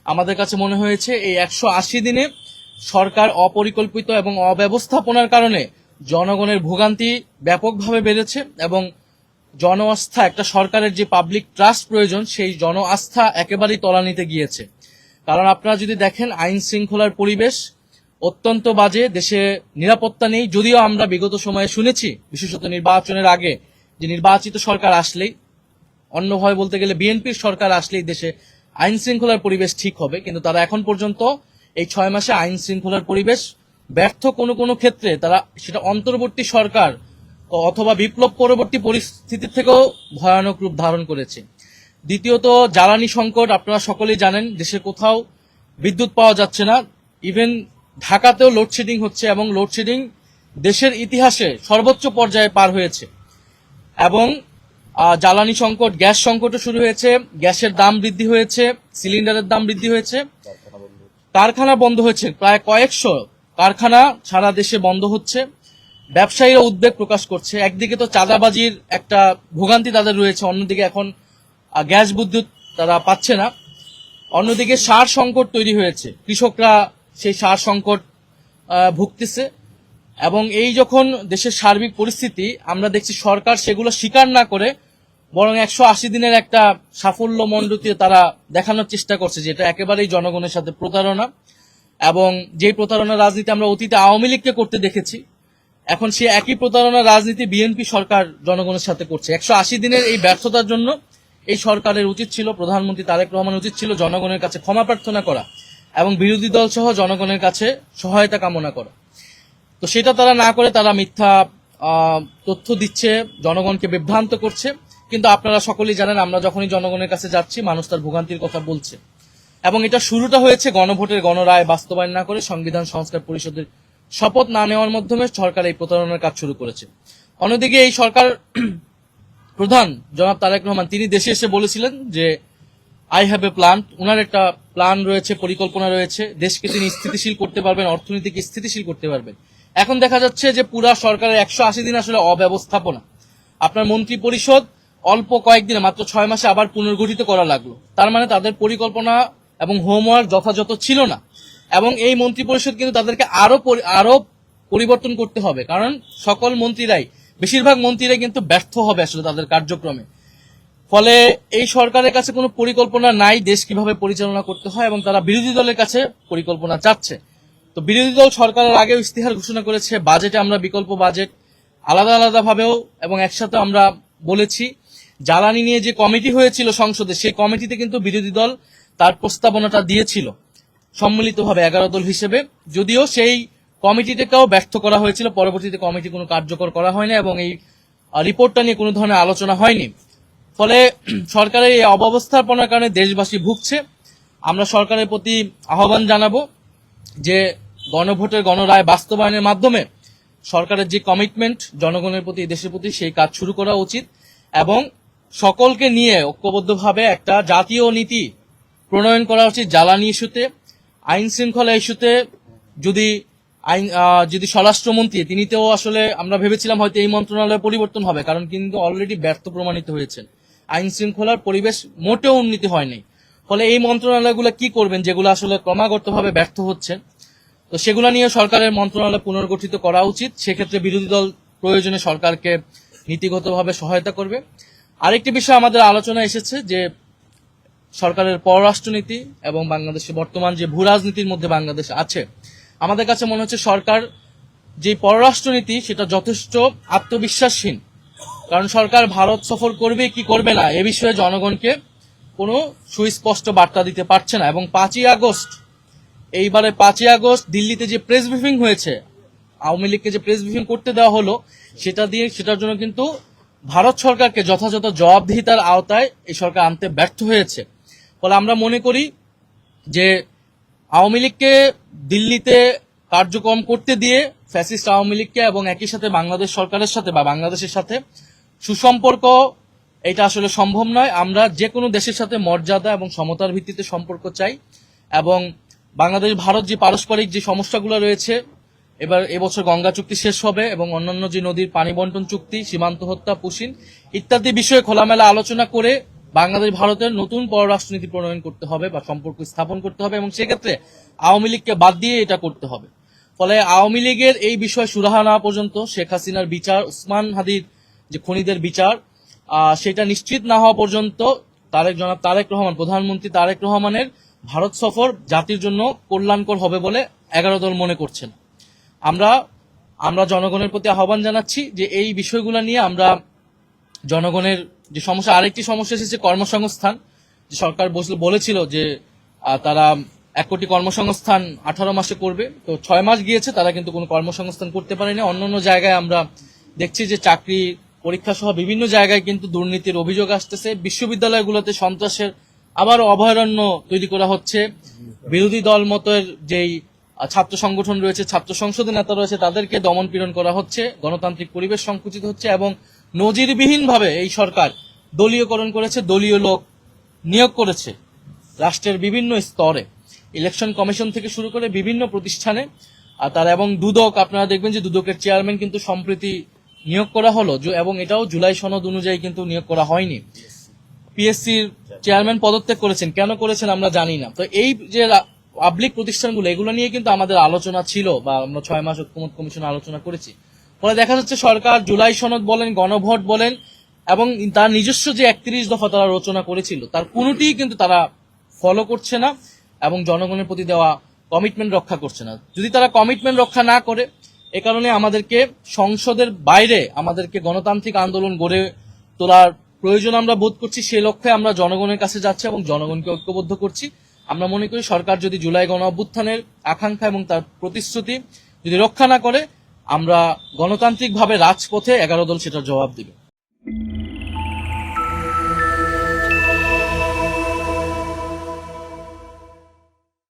আমাদের কাছে মনে হয়েছে এই 180 দিনে সরকার অপরিকল্পিত এবং অব্যবস্থাপনার কারণে জনগণের ভোগান্তি ব্যাপকভাবে বেড়েছে এবং জন আস্থা, একটা সরকারের যে পাবলিক ট্রাস্ট প্রয়োজন সেই জন আস্থা একেবারেই তলানিতে গিয়েছে। কারণ আপনারা যদি দেখেন আইন শৃঙ্খলার পরিবেশ অত্যন্ত বাজে, দেশে নিরাপত্তা নেই। যদিও আমরা বিগত সময়ে শুনেছি, বিশেষত নির্বাচনের আগে, যে নির্বাচিত সরকার আসলেই, অন্যভাবে বলতে গেলে বিএনপির সরকার আসলেই দেশে আইন শৃঙ্খলার পরিবেশ ঠিক হবে, কিন্তু তারা এখন পর্যন্ত এই 6 মাসে আইন শৃঙ্খলার পরিবেশ ব্যর্থ কোনো কোনো ক্ষেত্রে তারা সেটা অন্তর্বর্তী সরকার অথবা বিপ্লব পরবর্তী পরিস্থিতির থেকেও ভয়ানক রূপ ধারণ করেছে। দ্বিতীয়ত জ্বালানি সংকট, আপনারা সকলেই জানেন দেশে কোথাও বিদ্যুৎ পাওয়া যাচ্ছে না। ইভেন ঢাকাতেও লোডশেডিং হচ্ছে এবং লোডশেডিং দেশের ইতিহাসে সর্বোচ্চ পর্যায়ে পার হয়েছে। এবং জ্বালানি সংকট, গ্যাস সংকটও শুরু হয়েছে, গ্যাসের দাম বৃদ্ধি হয়েছে, সিলিন্ডারের দাম বৃদ্ধি হয়েছে, কারখানা বন্ধ হয়েছে, প্রায় কয়েকশো কারখানা সারা দেশে বন্ধ হচ্ছে। ব্যবসায়ীরা উদ্বেগ প্রকাশ করছে। একদিকে তো চাঁদাবাজির একটা ভোগান্তি তাদের রয়েছে, অন্যদিকে এখন গ্যাস বিদ্যুৎ তারা পাচ্ছে না। অন্যদিকে সার সংকট তৈরি হয়েছে, কৃষকরা সেই সার সংকট ভুগতেছে। এবং এই যখন দেশের সার্বিক পরিস্থিতি, আমরা দেখছি সরকার সেগুলো স্বীকার না করে বরং 180 দিনের একটা সাফল্য মণ্ডিত তারা দেখানোর চেষ্টা করছে, যেটা একেবারেই জনগণের সাথে প্রতারণা। এবং যেই প্রতারণা রাজনীতি আমরা অতীতে আওয়ামী লীগকে করতে দেখেছি, এখন সে একই প্রতারণা রাজনীতি বিএনপি সরকার জনগণের সাথে করছে। 180 দিনের এই ব্যর্থতার জন্য এই সরকারের উচিত ছিল, প্রধানমন্ত্রী তারেক রহমান উচিত ছিল জনগণের কাছে ক্ষমা প্রার্থনা করা এবং বিরোধী দল সহ জনগণের কাছে সহায়তা কামনা করা। তো সেটা তারা না করে তারা মিথ্যা তথ্য দিচ্ছে, জনগণকে বিভ্রান্ত করছে। কিন্তু আপনারা সকলেই জানেন, আমরা যখনই জনগণের কাছে যাচ্ছি মানুষ তার ভোগান্তির কথা বলছে। এবং এটা শুরুটা হয়েছে গণভোটের গণরায় বাস্তবায়ন না করে সংবিধান সংস্কার পরিষদের শপথ না নেওয়ার মাধ্যমে সরকার এই প্রতারণার কাজ শুরু করেছে। অন্যদিকে এই সরকার প্রধান জনাব তারেক রহমান তিনি দেশে এসে বলেছিলেন যে আই হ্যাভ এ প্ল্যান, ওনার একটা প্ল্যান রয়েছে, পরিকল্পনা রয়েছে, দেশকে তিনি স্থিতিশীল করতে পারবেন, অর্থনীতিকে স্থিতিশীল করতে পারবেন। এখন দেখা যাচ্ছে যে পুরা সরকারের 180 দিন আসলে অব্যবস্থাপনা। আপনার মন্ত্রী পরিষদ অল্প কয়েকদিনে, মাত্র 6 মাসে আবার পুনর্গঠিত করা লাগলো। তার মানে তাদের পরিকল্পনা এবং হোমওয়ার্ক যথাযথ ছিল না। এবং এই মন্ত্রী পরিষদ কিন্তু তাদেরকে আরো পরিবর্তন করতে হবে, কারণ সকল মন্ত্রীরাই, বেশিরভাগ মন্ত্রীরাই কিন্তু ব্যর্থ হবে আসলে তাদের কার্যক্রমে। ফলে এই সরকারের কাছে কোনো পরিকল্পনা নাই দেশ কিভাবে পরিচালনা করতে হয়, এবং তারা বিরোধী দলের কাছে পরিকল্পনা চাচ্ছে। তো বিরোধী দল সরকারের আগেও ইস্তেহার ঘোষণা করেছে, বাজেটে আমরা বিকল্প বাজেট আলাদা আলাদা ভাবেও এবং একসাথে আমরা বলেছি। জ্বালানি নিয়ে যে কমিটি হয়েছিল সংসদে, সেই কমিটিতে কিন্তু বিরোধী দল তার প্রস্তাবনাটা দিয়েছিল সম্মিলিতভাবে 11 দল হিসেবে, যদিও সেই কমিটিটাকেও ব্যর্থ করা হয়েছিল। পরবর্তীতে কমিটি কোনো কার্যকর করা হয়নি এবং এই রিপোর্টটা নিয়ে কোনো ধরনের আলোচনা হয়নি। ফলে সরকারের এই অব্যবস্থাপনার কারণে দেশবাসী ভুগছে। আমরা সরকারের প্রতি আহ্বান জানাবো যে গণভোটের গণরায় বাস্তবায়নের মাধ্যমে সরকারের যে কমিটমেন্ট জনগণের প্রতি, দেশের প্রতি, সেই কাজ শুরু করা উচিত এবং সকলকে নিয়ে ঐক্যবদ্ধভাবে একটা জাতীয় নীতি প্রণয়ন করা উচিত। জ্বালানি ইস্যুতে, আইন শৃঙ্খলা ইস্যুতে যদি স্বরাষ্ট্রমন্ত্রী তিনিতেও আসলে আমরা ভেবেছিলাম হয়তো এই মন্ত্রণালয় পরিবর্তন হবে, কারণ কিন্তু অলরেডি ব্যর্থ প্রমাণিত হয়েছেন, আইন শৃঙ্খলার পরিবেশ মোটেও উন্নতি হয়নি। ফলে এই মন্ত্রণালয়গুলো কি করবেন যেগুলো আসলে ক্রমাগতভাবে ব্যর্থ হচ্ছে, তো সেগুলো নিয়ে সরকারের মন্ত্রণালয় পুনর্গঠিত করা উচিত। সেক্ষেত্রে বিরোধী দল প্রয়োজনে সরকারকে নীতিগতভাবে সহায়তা করবে। আরেকটি বিষয় আমাদের আলোচনা এসেছে যে সরকারের পররাষ্ট্রনীতি এবং বাংলাদেশে বর্তমান যে ভূ রাজনীতির মধ্যে বাংলাদেশ আছে, আমাদের কাছে মনে হচ্ছে সরকার যে পররাষ্ট্রনীতি সেটা যথেষ্ট আত্মবিশ্বাসহীন। কারণ সরকার ভারত সফর করবে কি করবে না এ বিষয়ে জনগণকে কোনো সুস্পষ্ট বার্তা দিতে পারছে না। এবং 5ই আগস্ট, এইবারে 5ই আগস্ট দিল্লিতে যে প্রেস ব্রিফিং হয়েছে, আওয়ামী লীগকে যে প্রেস ব্রিফিং করতে দেওয়া হলো, সেটার জন্য কিন্তু ভারত সরকারকে যথাযথ জবাবদিহিতার আওতায় এই সরকার আনতে ব্যর্থ হয়েছে। ফলে আমরা মনে করি যে আওয়ামী লীগকে দিল্লিতে কার্যক্রম করতে দিয়ে ফ্যাসিস্ট আওয়ামী লীগকে এবং একই সাথে বাংলাদেশ সরকারের সাথে বা বাংলাদেশের সাথে সুসম্পর্ক, এটা আসলে সম্ভব নয়। আমরা যে কোনো দেশের সাথে মর্যাদা এবং সমতার ভিত্তিতে সম্পর্ক চাই। এবং বাংলাদেশ ভারত যে পারস্পরিক যে সমস্যাগুলো রয়েছে, এবছর গঙ্গা চুক্তি শেষ হবে এবং অন্যান্য যে নদীর পানি বন্টন চুক্তি, সীমান্ত হত্যা, পুশিন ইত্যাদি বিষয়ে খোলামেলা আলোচনা করে বাংলাদেশ ভারতের নতুন পররাষ্ট্রনীতি প্রণয়ন করতে হবে বা সম্পর্ক স্থাপন করতে হবে, এবং সেক্ষেত্রে আওয়ামী লীগকে বাদ দিয়ে এটা করতে হবে। ফলে আওয়ামী লীগের এই বিষয় সুরাহা না পর্যন্ত, শেখ হাসিনার বিচার, ওসমান হাদির যে খুনিদের বিচার, সেটা নিশ্চিত না হওয়া পর্যন্ত জনাব তারেক রহমান, প্রধানমন্ত্রী তারেক রহমানের ভারত সফর জাতির জন্য কল্যাণকর হবে বলে 11 দল মনে করছেন। আমরা জনগণের প্রতি আহ্বান জানাচ্ছি যে এই বিষয়গুলো নিয়ে আমরা জনগণের যে সমস্যা, আরেকটি সমস্যা এসেছে কর্মসংস্থান। যে সরকার বলেছিল যে তারা 1 কোটি কর্মসংস্থান 18 মাসে করবে, তো 6 মাস গিয়েছে, তারা কিন্তু কোনো কর্মসংস্থান করতে পারেনি। অন্যান্য জায়গায় আমরা দেখছি যে চাকরি পরীক্ষা সহ বিভিন্ন জায়গায় কিন্তু দুর্নীতির অভিযোগ আসতেছে। বিশ্ববিদ্যালয়গুলোতে সন্ত্রাসের আবারও অভয়ারণ্য তৈরি করা হচ্ছে। বিরোধী দল মতের যেই ছাত্র সংগঠন রয়েছে, ছাত্র সংসদের নেতা রয়েছে, তাদেরকে দমন পীড়ন করা হচ্ছে, গণতান্ত্রিক পরিবেশ সংকুচিত হচ্ছে, এবং নজিরবিহীনভাবে এই সরকার দলীয়করণ করেছে, দলীয় লোক নিয়োগ করেছে রাষ্ট্রের বিভিন্ন স্তরে, ইলেকশন কমিশন থেকে শুরু করে বিভিন্ন প্রতিষ্ঠানে। তার এবং দুদক, আপনারা দেখবেন যে দুদকের চেয়ারম্যান কিন্তু সম্প্রতি নিয়োগ করা হলো, এবং এটাও জুলাই সনদ অনুযায়ী কিন্তু নিয়োগ করা হয়নি। পিএসসির চেয়ারম্যান পদত্যাগ করেছেন, কেন করেছেন আমরা জানি না। তো এই যে পাবলিক প্রতিষ্ঠানগুলো, এগুলো নিয়ে কিন্তু আমাদের আলোচনা ছিল, বা আমরা 6 মাস ঐক্যমত্য কমিশনে আলোচনা করেছি। ফলে দেখা যাচ্ছে সরকার জুলাই সনদ বলেন, গণভোট বলেন, এবং তার নিজস্ব যে 31 দফা তারা রচনা করেছিল, তার কোনোটিই কিন্তু তারা ফলো করছে না এবং জনগণের প্রতি দেওয়া কমিটমেন্ট রক্ষা করছে না। যদি তারা কমিটমেন্ট রক্ষা না করে, এ কারণে আমাদেরকে সংসদের বাইরে আমাদেরকে গণতান্ত্রিক আন্দোলন গড়ে তোলার প্রয়োজন আমরা বোধ করছি। সেই লক্ষ্যে আমরা জনগণের কাছে যাচ্ছি এবং জনগণকে ঐক্যবদ্ধ করছি। আমরা মনে করি সরকার যদি জুলাই গণ অভ্যুত্থানের আকাঙ্ক্ষা এবং তার প্রতিশ্রুতি যদি রক্ষা না করে, আমরা গণতান্ত্রিকভাবে রাজপথে 11 দল সেটার জবাব দিবে।